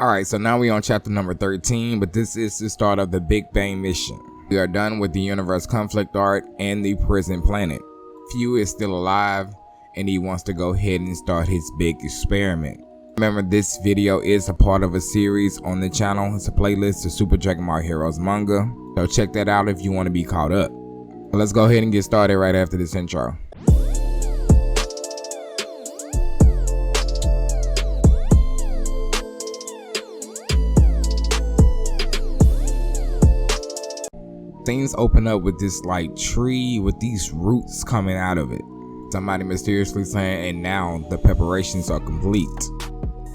Alright, so now we on chapter number 13, but this is the start of the Big Bang mission. We are done with the universe conflict art and the prison planet. Few is still alive, and he wants to go ahead and start his big experiment. Remember, this video is a part of a series on the channel. It's a playlist of Super Dragon Ball Heroes manga, so check that out if you want to be caught up. Let's go ahead and get started right after this intro. Things open up with this like tree with these roots coming out of it. Somebody mysteriously saying, and now the preparations are complete.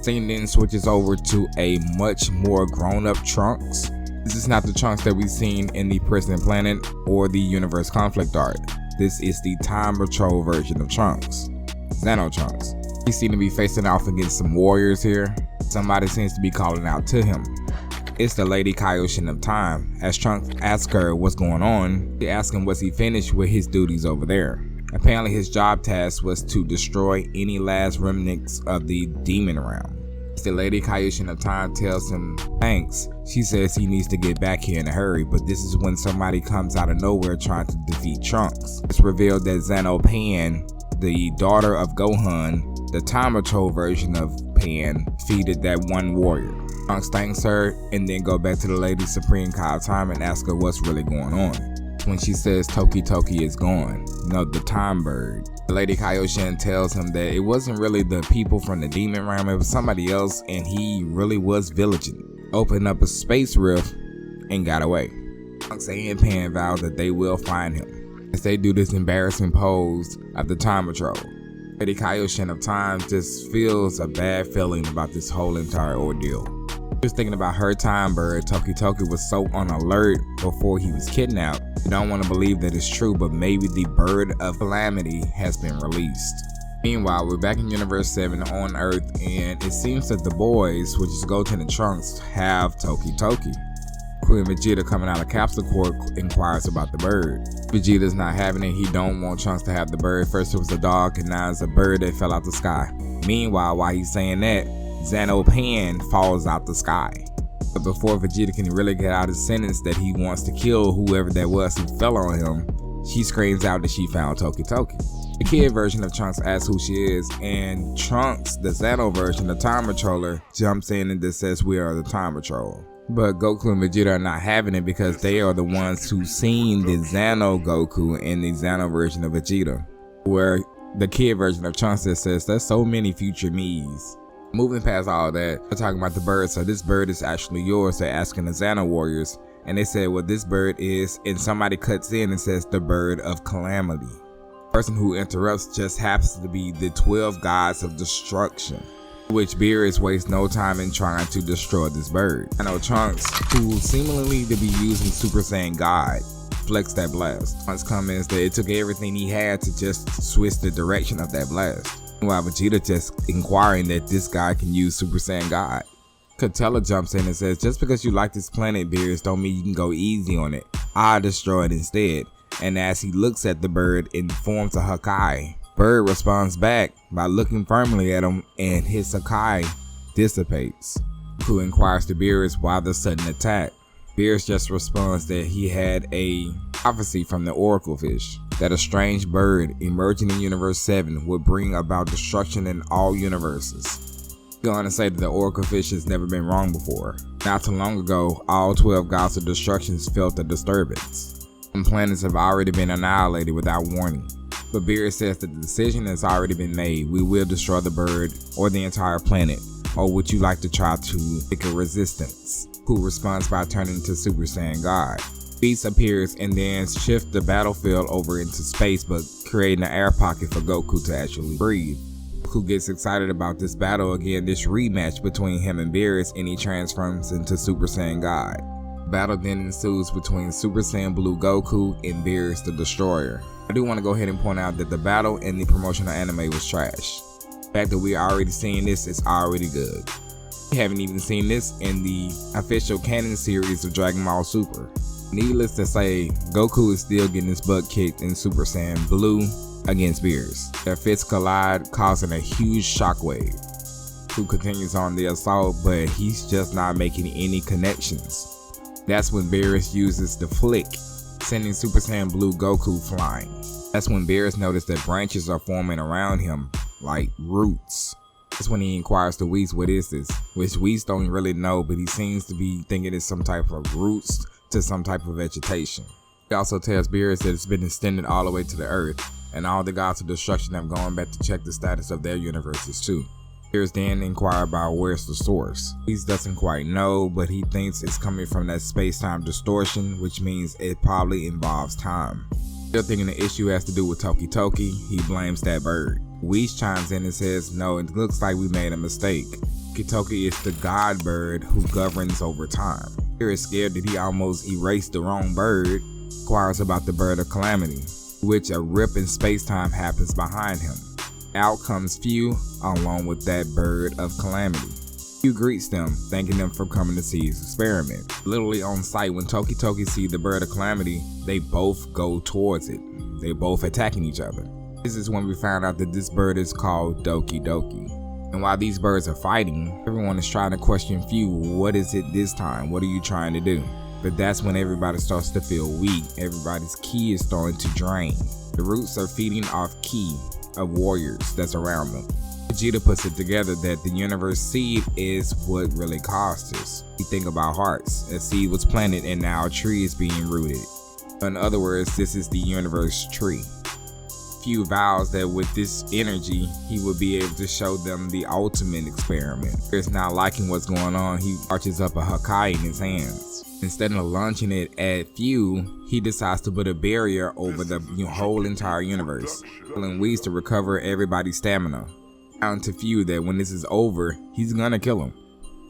Scene then switches over to a much more grown-up Trunks. This is not the Trunks that we've seen in the Prison Planet or the Universe Conflict art. This is the Time Patrol version of Trunks, Xeno Trunks. He seems to be facing off against some warriors here. Somebody seems to be calling out to him. It's the Lady Kaioshin of Time. As Trunks asks her what's going on, she asks him was he finished with his duties over there. Apparently his job task was to destroy any last remnants of the demon realm. The Lady Kaioshin of Time tells him thanks. She says he needs to get back here in a hurry, but this is when somebody comes out of nowhere trying to defeat Trunks. It's revealed that Xeno Pan, the daughter of Gohan, the Time Patrol version of Pan, defeated that one warrior. Trunks thanks her and then go back to the Lady Supreme Kai of Time and ask her what's really going on. When she says Toki Toki is gone, the time bird. The Lady Kaioshin tells him that it wasn't really the people from the demon realm, it was somebody else, and he really was villaging. Opened up a space rift and got away. Trunks and Pan vow that they will find him as they do this embarrassing pose of the Time Patrol. Lady Kaioshin of Time just feels a bad feeling about this whole entire ordeal. Just thinking about her time bird, Toki Toki was so on alert before he was kidnapped. I don't want to believe that it's true, but maybe the bird of calamity has been released. Meanwhile, we're back in Universe 7 on Earth, and it seems that the boys, which is Goku and Trunks, have Toki Toki. Queen Vegeta, coming out of Capsule Corp, inquires about the bird. Vegeta's not having it. He don't want Trunks to have the bird. First it was a dog, and now it's a bird that fell out the sky. Meanwhile, while he's saying that, Xeno Pan falls out the sky. But before Vegeta can really get out his sentence that he wants to kill whoever that was who fell on him, she screams out that she found Toki Toki. The kid version of Trunks asks who she is, and Trunks, the Xeno version, the Time Patroller, jumps in and just says we are the Time Patrol. But Goku and Vegeta are not having it because they are the ones who seen the Xeno Goku and the Xeno version of Vegeta, where the kid version of Trunks says there's so many future me's. Moving past all that, we're talking about the bird. So this bird is actually yours. They're asking the Xeno warriors, and they say what this bird is, and somebody cuts in and says the bird of calamity. The person who interrupts just happens to be the 12 gods of destruction, which Beerus wastes no time in trying to destroy this bird. I know Trunks, who seemingly to be using Super Saiyan God, flex that blast. Trunks comments that it took everything he had to just switch the direction of that blast. While Vegeta just inquiring that this guy can use Super Saiyan God. Katella jumps in and says, just because you like this planet, Beerus, don't mean you can go easy on it. I'll destroy it instead. And as he looks at the bird, it forms a Hakai. Bird responds back by looking firmly at him, and his Hakai dissipates. Goku inquires to Beerus why the sudden attack. Beerus just responds that he had a prophecy from the Oracle Fish that a strange bird emerging in Universe 7 would bring about destruction in all universes. Going to say that the Oracle Fish has never been wrong before. Not too long ago, all 12 gods of destruction felt a disturbance. Some planets have already been annihilated without warning. But Beerus says that the decision has already been made. We will destroy the bird or the entire planet. Or would you like to try to pick a resistance? Who responds by turning to Super Saiyan God. Beast appears and then shifts the battlefield over into space, but creating an air pocket for Goku to actually breathe. Goku gets excited about this battle again, this rematch between him and Beerus, and he transforms into Super Saiyan God. Battle then ensues between Super Saiyan Blue Goku and Beerus the Destroyer. I do want to go ahead and point out that the battle in the promotional anime was trash. The fact that we are already seeing this is already good. We haven't even seen this in the official canon series of Dragon Ball Super. Needless to say, Goku is still getting his butt kicked in Super Saiyan Blue against Beerus. Their fists collide, causing a huge shockwave. Goku continues on the assault, but he's just not making any connections. That's when Beerus uses the flick, sending Super Saiyan Blue Goku flying. That's when Beerus noticed that branches are forming around him, like roots. That's when he inquires to Whis, what is this? Which Whis don't really know, but he seems to be thinking it's some type of roots to some type of vegetation. He also tells Beerus that it's been extended all the way to the earth, and all the gods of destruction have gone back to check the status of their universes too. Beerus then inquires about where's the source. Whis doesn't quite know, but he thinks it's coming from that space-time distortion, which means it probably involves time. Still thinking the issue has to do with Toki Toki, he blames that bird. Whis chimes in and says, no, it looks like we made a mistake. Toki Toki is the god bird who governs over time. Beerus is scared that he almost erased the wrong bird, inquires about the bird of calamity, which a rip in space-time happens behind him. Out comes Few along with that bird of calamity. Few greets them, thanking them for coming to see his experiment. Literally on sight, when Toki Toki see the bird of calamity, they both go towards it. They both attacking each other. This is when we found out that this bird is called Doki Doki. And while these birds are fighting, everyone is trying to question Few, what is it this time? What are you trying to do? But that's when everybody starts to feel weak. Everybody's ki is starting to drain. The roots are feeding off ki of warriors that's around them. Vegeta puts it together that the universe seed is what really caused this. We think about hearts. A seed was planted and now a tree is being rooted. In other words, this is the universe tree. Few vows that with this energy, he would be able to show them the ultimate experiment. Beerus not liking what's going on, he arches up a Hakai in his hands. Instead of launching it at Few, he decides to put a barrier over the whole entire universe, telling Whis to recover everybody's stamina. Down to Few that when this is over, he's gonna kill him.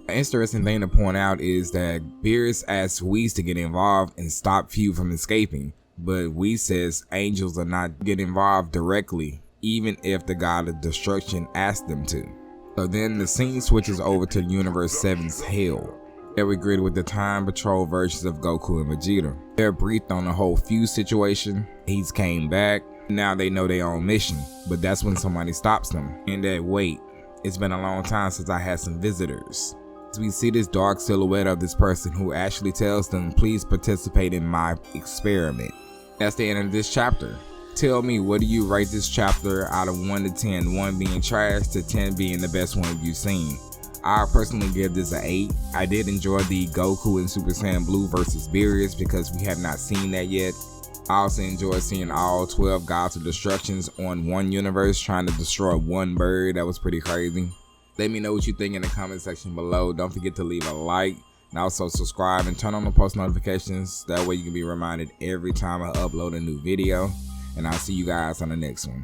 An interesting thing to point out is that Beerus asks Whis to get involved and stop Few from escaping, but Whis says angels are not getting involved directly, even if the god of destruction asks them to. So then the scene switches over to Universe 7's Hell. There we greet with the Time Patrol versions of Goku and Vegeta. They're briefed on the whole Few situation. He's came back. Now they know they're on mission, but that's when somebody stops them. And that wait, it's been a long time since I had some visitors. As we see this dark silhouette of this person who actually tells them, please participate in my experiment. That's the end of this chapter. Tell me, what do you rate this chapter out of 1 to 10? 1 being trash to 10 being the best one you've seen. I personally give this an 8. I did enjoy the Goku and Super Saiyan Blue versus Beerus because we have not seen that yet. I also enjoyed seeing all 12 gods of destructions on one universe trying to destroy one bird. That was pretty crazy. Let me know what you think in the comment section below. Don't forget to leave a like and also subscribe and turn on the post notifications. That way you can be reminded every time I upload a new video. And I'll see you guys on the next one.